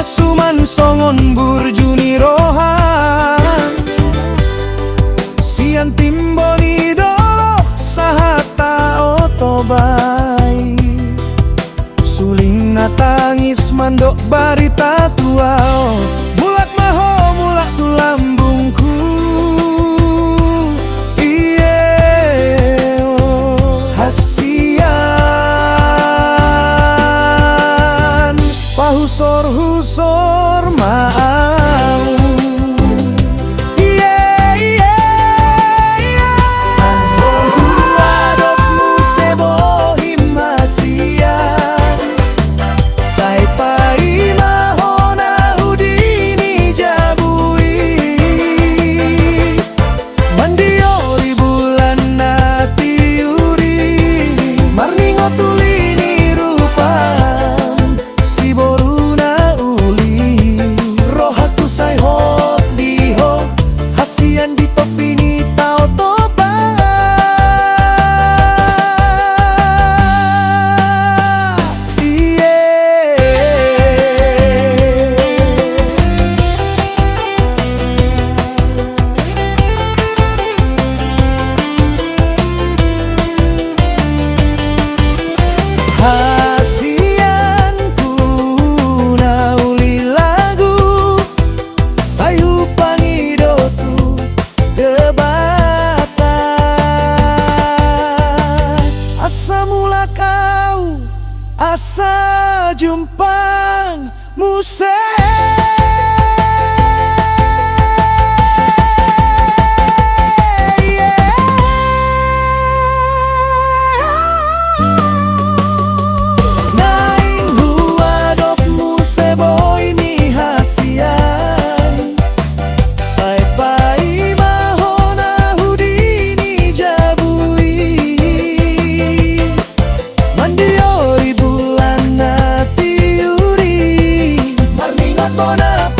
suman songon burjuni rohan sian timboni dolo sahata otobai suling natangis mandok barita tuao mulak maho mulak tu lambungku iye hasian pahusor-husor mau iye iye iye adokmu sebohim hasian sai pai mahona hudini jabui mandiori bulan natiuri marningo tulini rupam si boruna uli rohaku sai hot diho hasian di topini tau toba hasianku nauli lagu sayu pangidotu debatan asa mula kau asa jumpang muse Bona